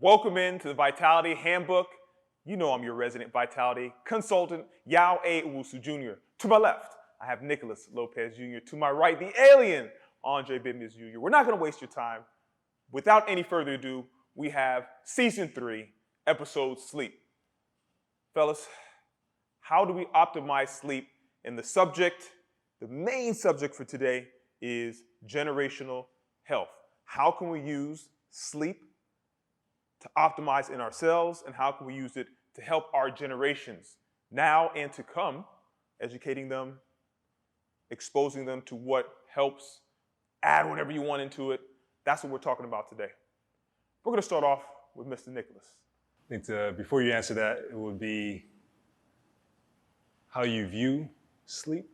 Welcome into the Vitality Handbook. You know I'm your resident Vitality consultant, Yao A. Owusu Jr. To my left, I have Nicholas Lopez Jr. To my right, the alien, Andre Bibnis Jr. We're not going to waste your time. Without any further ado, we have Season 3, Episode Sleep. Fellas, how do we optimize sleep? And the main subject for today is generational health. How can we use sleep to optimize in ourselves, and how can we use it to help our generations now and to come, educating them, exposing them to what helps, add whatever you want into it. That's what we're talking about today. We're going to start off with Mr. Nicholas. I think before you answer that, it would be how you view sleep.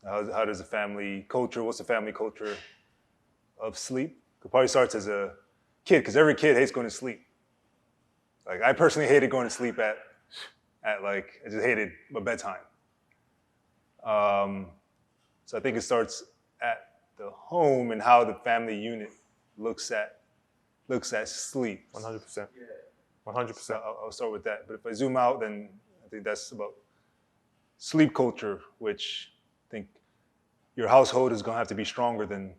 How does a family culture, what's the family culture of sleep? It probably starts as a kid, because every kid hates going to sleep. Like, I personally hated going to sleep I just hated my bedtime. So I think it starts at the home and how the family unit looks at sleep. 100%. 100%. So I'll start with that. But if I zoom out, then I think that's about sleep culture, which I think your household is going to have to be stronger than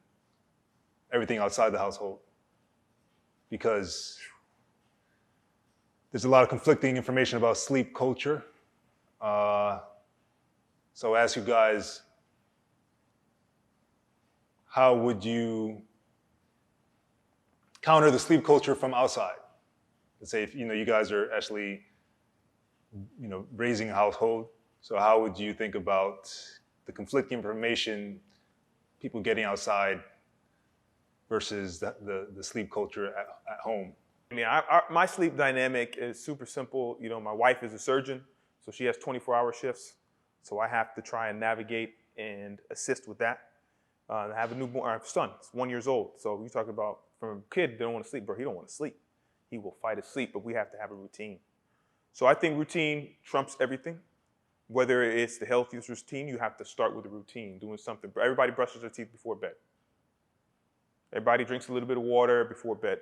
everything outside the household, because there's a lot of conflicting information about sleep culture. So I'll ask you guys, how would you counter the sleep culture from outside? Let's say if you guys are actually raising a household. So how would you think about the conflicting information, people getting outside versus the sleep culture at home? I mean, my sleep dynamic is super simple. My wife is a surgeon, so she has 24-hour shifts. So I have to try and navigate and assist with that. I have a newborn, I have a son, he's 1 year old. So you talk about from a kid, they don't want to sleep, bro. He don't want to sleep. He will fight his sleep, but we have to have a routine. So I think routine trumps everything. Whether it's the healthiest routine, you have to start with a routine, doing something. Everybody brushes their teeth before bed. Everybody drinks a little bit of water before bed.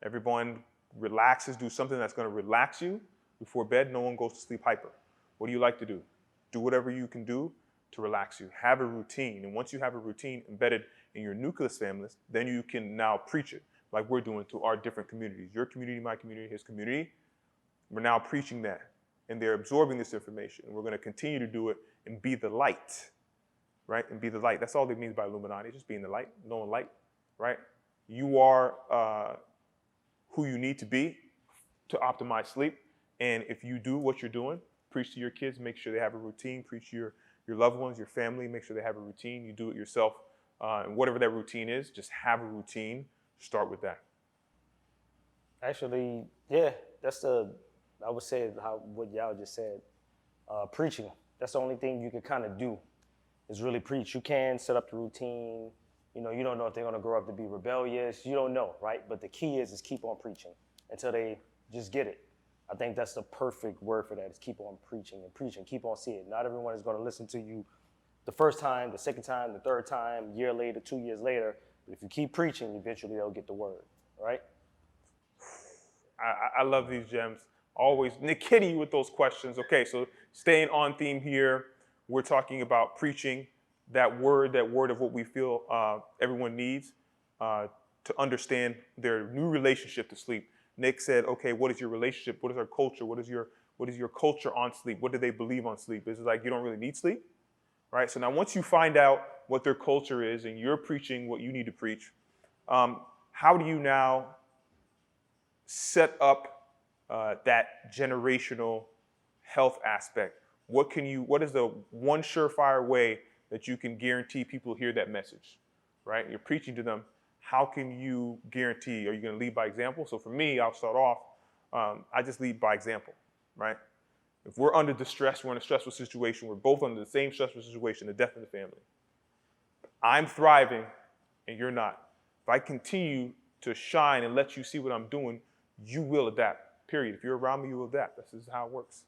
Everyone relaxes, do something that's going to relax you before bed. No one goes to sleep hyper. What do you like to do? Do whatever you can do to relax you. Have a routine. And once you have a routine embedded in your nucleus families, then you can now preach it like we're doing to our different communities. Your community, my community, his community. We're now preaching that. And they're absorbing this information. And we're going to continue to do it and be the light, right? And be the light. That's all it means by Illuminati, just being the light, knowing light, right? You are who you need to be to optimize sleep. And if you do what you're doing, preach to your kids, make sure they have a routine, preach to your loved ones, your family, make sure they have a routine. You do it yourself. And whatever that routine is, just have a routine. Start with that. Actually, yeah, I would say what y'all just said. Preaching, that's the only thing you can kind of do is really preach. You can set up the routine. You don't know if they're going to grow up to be rebellious. You don't know, right? But the key is keep on preaching until they just get it. I think that's the perfect word for that, is keep on preaching and preaching. Keep on seeing it. Not everyone is going to listen to you the first time, the second time, the third time, a year later, 2 years later. But if you keep preaching, eventually they'll get the word, right? I love these gems. Always Nick Kitty with those questions. Okay, so staying on theme here, we're talking about preaching. That word of what we feel everyone needs to understand their new relationship to sleep. Nick said, okay, what is your relationship? What is our culture? What is your culture on sleep? What do they believe on sleep? Is it like you don't really need sleep? Right? So now once you find out what their culture is and you're preaching what you need to preach, how do you now set up that generational health aspect? What is the one surefire way that you can guarantee people hear that message, right? You're preaching to them. How can you guarantee? Are you going to lead by example? So for me, I'll start off. I just lead by example, right? If we're under distress, we're in a stressful situation. We're both under the same stressful situation, the death in the family. I'm thriving and you're not. If I continue to shine and let you see what I'm doing, you will adapt, period. If you're around me, you will adapt. This is how it works.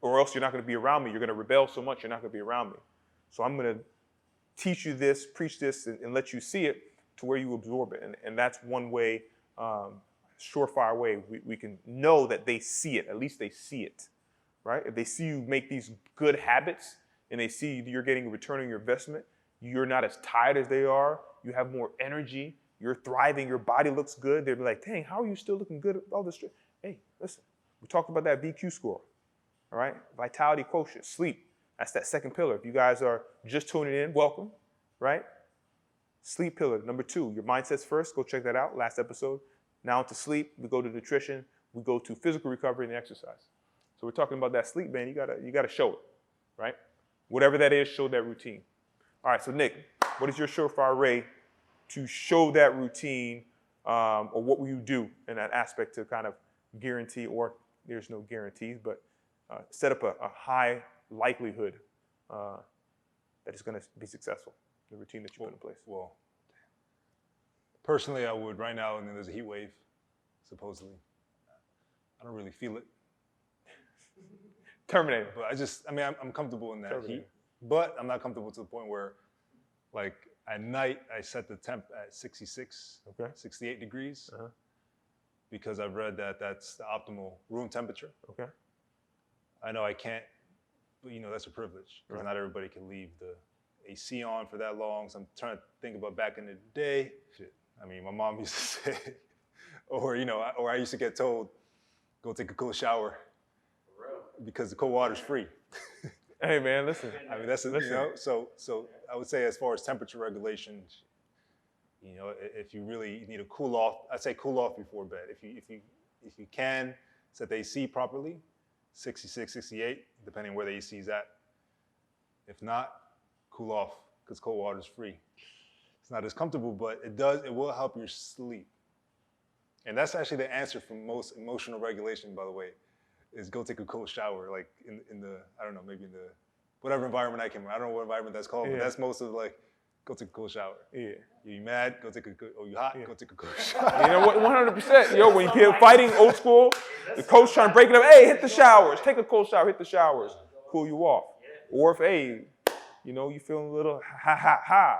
Or else you're not going to be around me. You're going to rebel so much, you're not going to be around me. So I'm going to teach you this, preach this, and let you see it to where you absorb it. And that's one way surefire way we can know that they see it. At least they see it, right? If they see you make these good habits and they see you're getting a return on your investment, you're not as tired as they are, you have more energy, you're thriving, your body looks good, they're like, dang, how are you still looking good with all this? Hey, listen, we talked about that VQ score, all right? Vitality quotient, sleep. That's that second pillar. If you guys are just tuning in, welcome, right? Sleep pillar, number 2, your mindset's first. Go check that out, last episode. Now into sleep, we go to nutrition, we go to physical recovery and exercise. So we're talking about that sleep, man. You gotta show it, right? Whatever that is, show that routine. All right, so Nick, what is your surefire way to show that routine, or what will you do in that aspect to kind of guarantee, or there's no guarantees, but set up a high likelihood that it's going to be successful, the routine that you put in place? Well, personally, I would right now, and then there's a heat wave, supposedly. I don't really feel it. Terminator. But I'm comfortable in that Terminator. heat, but I'm not comfortable to the point where, like, at night, I set the temp at 66, Okay. 68 degrees, Uh-huh. because I've read that that's the optimal room temperature. Okay. I know I can't, but that's a privilege, because Right. not everybody can leave the AC on for that long. So I'm trying to think about back in the day. Shit. I mean, my mom used to say, or I used to get told, go take a cold shower, because the cold water's free. Hey, man, listen. I mean, that's so I would say, as far as temperature regulation, if you really need to cool off, I'd say cool off before bed. If you can set the AC properly, 66, 68, depending on where the AC is at. If not, cool off, because cold water is free. It's not as comfortable, but it will help your sleep. And that's actually the answer for most emotional regulation, by the way, is go take a cold shower, like in the, I don't know, maybe in the, whatever environment I came in. I don't know what environment that's called, but that's most of, like, go take a cold shower. Yeah. You mad? Go take a good, you hot? Yeah. Go take a cold shower. You know what? 100%. Yo, when you're fighting old school, the coach trying to break it up. Hey, hit the showers. Take a cold shower. Hit the showers. Cool you off. Or if, hey, you feeling a little ha.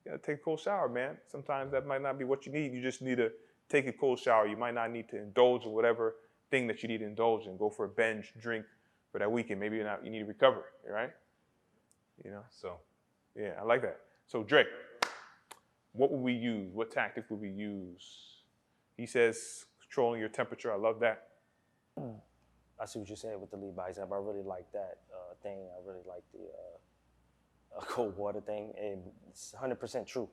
You gotta take a cold shower, man. Sometimes that might not be what you need. You just need to take a cold shower. You might not need to indulge in whatever thing that you need to indulge in. Go for a binge drink for that weekend. Maybe you need to recover, right? So, yeah, I like that. So Drake, what would we use? What tactic would we use? He says controlling your temperature. I love that. I see what you're saying with the lead by example. I really like that thing. I really like the cold water thing. And it's 100% true.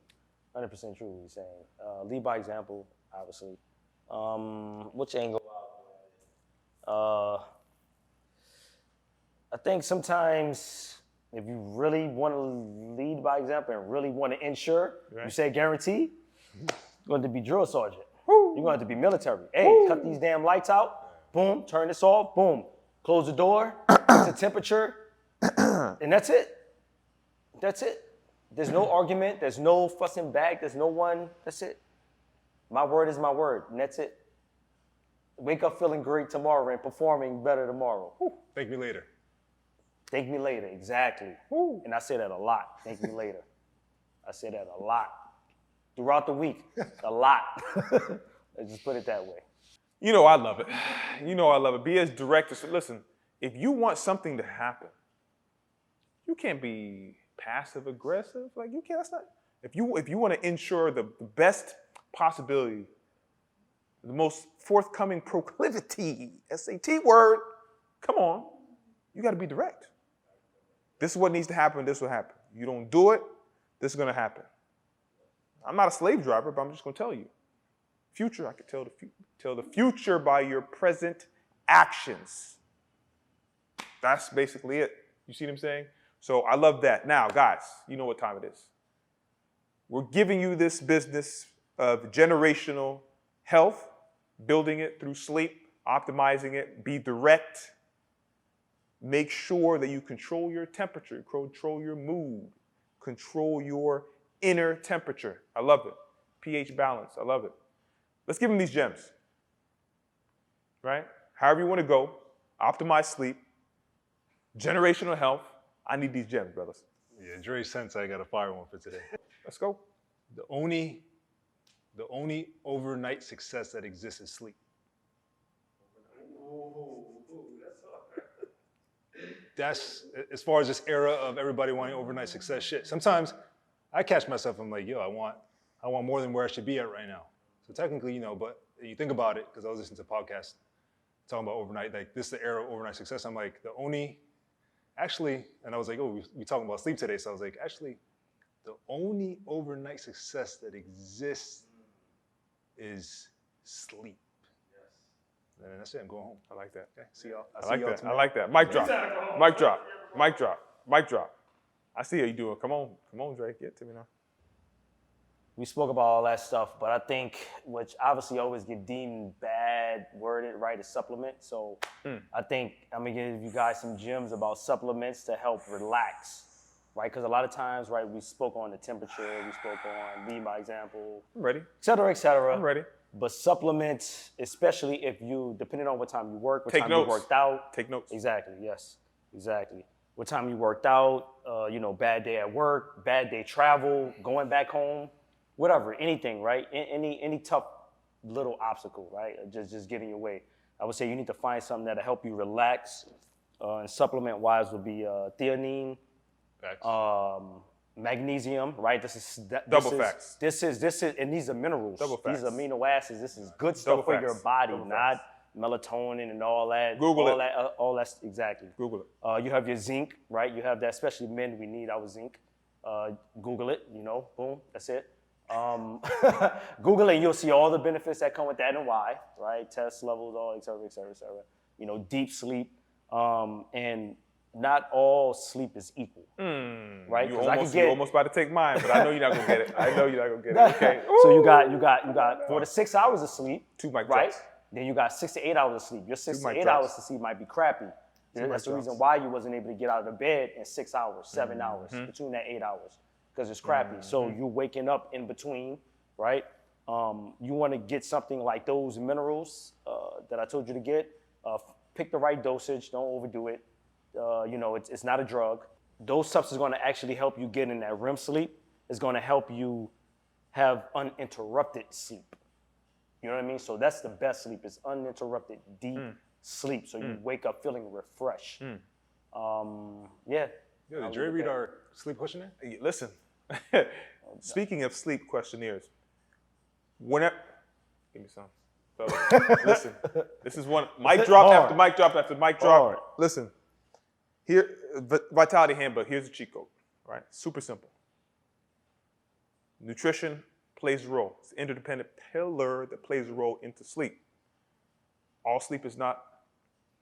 100% true what you're saying. Lead by example, obviously. Which angle? I think sometimes if you really want to lead by example and really want to ensure, Right. you say guarantee, you're going to be drill sergeant. Woo. You're going to be military. Hey, Woo. cut these damn lights out. Boom, turn this off. Boom, close the door. It's a temperature, and that's it. That's it. There's no argument. There's no fussing back. There's no one. That's it. My word is my word, and that's it. Wake up feeling great tomorrow and performing better tomorrow. thank me later. Thank me later, exactly. Woo. And I say that a lot. Thank me later. I say that a lot. Throughout the week, a lot. Let's just put it that way. I love it. I love it. Be as direct as, listen, if you want something to happen, you can't be passive aggressive. Like, you can't, that's not, if you want to ensure the best possibility, the most forthcoming proclivity, SAT word, come on, you got to be direct. This is what needs to happen, this will happen. You don't do it, this is going to happen. I'm not a slave driver, but I'm just going to tell you. Future, I could tell the future by your present actions. That's basically it. You see what I'm saying? So I love that. Now, guys, you know what time it is. We're giving you this business of generational health, building it through sleep, optimizing it, be direct. Make sure that you control your temperature, control your mood, control your inner temperature. I love it. pH balance. I love it. Let's give them these gems. Right? However you want to go, optimize sleep, generational health. I need these gems, brothers. Yeah, Dre sense I got a fire one for today. Let's go. The only The only overnight success that exists is sleep. That's as far as this era of everybody wanting overnight success shit. Sometimes I catch myself, I'm like, yo, I want more than where I should be at right now. So technically, but you think about it, because I was listening to a podcast talking about overnight, like this is the era of overnight success. I'm like, and I was like, oh, we talking about sleep today. So I was like, actually, the only overnight success that exists is sleep. And that's it. I'm going home. I like that. Okay. See y'all. I like that. Mic drop. Mic drop. Mic drop. Mic drop. I see how you doing. Come on, Drake. Get to me now. We spoke about all that stuff, but I think, which obviously always get deemed bad worded, right, is supplement. So I think I'm gonna give you guys some gems about supplements to help relax, right? Because a lot of times, right, we spoke on the temperature, we spoke on lead by example, I'm ready. et cetera, et cetera. I'm ready. But supplements, especially if you, depending on what time you work, what Take time notes. you worked out. Take notes. Exactly, yes, exactly. What time you worked out, bad day at work, bad day travel, going back home, whatever, anything, right? Any tough little obstacle, right? Just getting your way. I would say you need to find something that'll help you relax. And supplement-wise would be theanine, magnesium, right? Double facts. This is, and these are minerals. Double facts. These are amino acids. This is good stuff Double for facts. your body, Double not facts. melatonin and all that. Google all it. All that's exactly. Google it. You have your zinc, right? You have that, especially men, we need our zinc. Google it, boom, that's it. Google it and you'll see all the benefits that come with that and why, right? Test levels, all, et cetera, et cetera, et cetera. Deep sleep. And not all sleep is equal, right? You're almost about to take mine, but I know you're not gonna get it. Okay. So you got 4 to 6 hours of sleep, Two mic right? drops. Then you got 6 to 8 hours of sleep. Your 6 Two to mic 8 drops. hours to sleep might be crappy. That's the reason why you wasn't able to get out of the bed in 6 hours, 7 hours, between that 8 hours, because it's crappy. So you're waking up in between, right? You want to get something like those minerals that I told you to get. Pick the right dosage. Don't overdo it. It's not a drug. Those substances are going to actually help you get in that REM sleep. It's going to help you have uninterrupted sleep. You know what I mean? So that's the best sleep. It's uninterrupted, deep sleep. So you wake up feeling refreshed. Yeah. Yo, did Dre read our sleep questionnaire? Hey, listen, speaking of sleep questionnaires, give me some. Listen, this is one mic drop after mic drop after mic drop. Hard. Listen, here, Vitality Handbook. Here's a cheat code, right? Super simple. Nutrition plays a role. It's an interdependent pillar that plays a role into sleep. All sleep is not.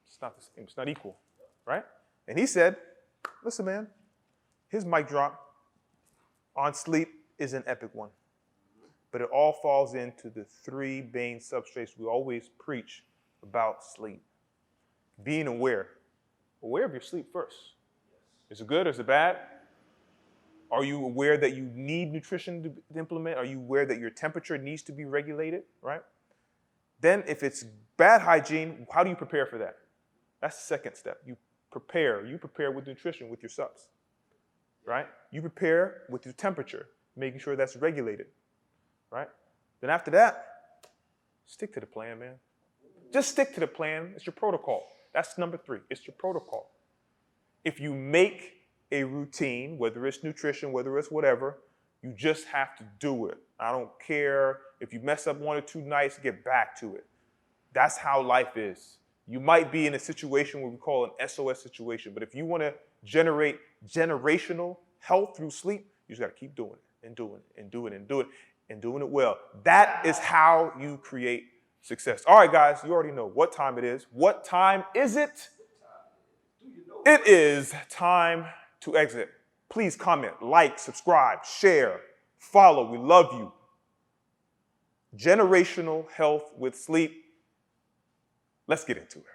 It's not the same. It's not equal, right? And he said, "Listen, man, his mic drop on sleep is an epic one." But it all falls into the 3 main substrates we always preach about sleep. Being aware of your sleep first. Is it good or is it bad? Are you aware that you need nutrition to implement? Are you aware that your temperature needs to be regulated, right? Then if it's bad hygiene, how do you prepare for that? That's the second step. You prepare with nutrition, with your subs, right? You prepare with your temperature, making sure that's regulated. Right? Then after that, stick to the plan, man. Just stick to the plan. It's your protocol. That's number 3. It's your protocol. If you make a routine, whether it's nutrition, whether it's whatever, you just have to do it. I don't care if you mess up 1 or 2 nights, get back to it. That's how life is. You might be in a situation where we call an SOS situation, but if you want to generate generational health through sleep, you just got to keep doing it and doing it and doing it and doing it. And doing it well. That is how you create success. All right, guys, you already know what time it is. What time is it? It is time to exit. Please comment, like, subscribe, share, follow. We love you. Generational health with sleep. Let's get into it.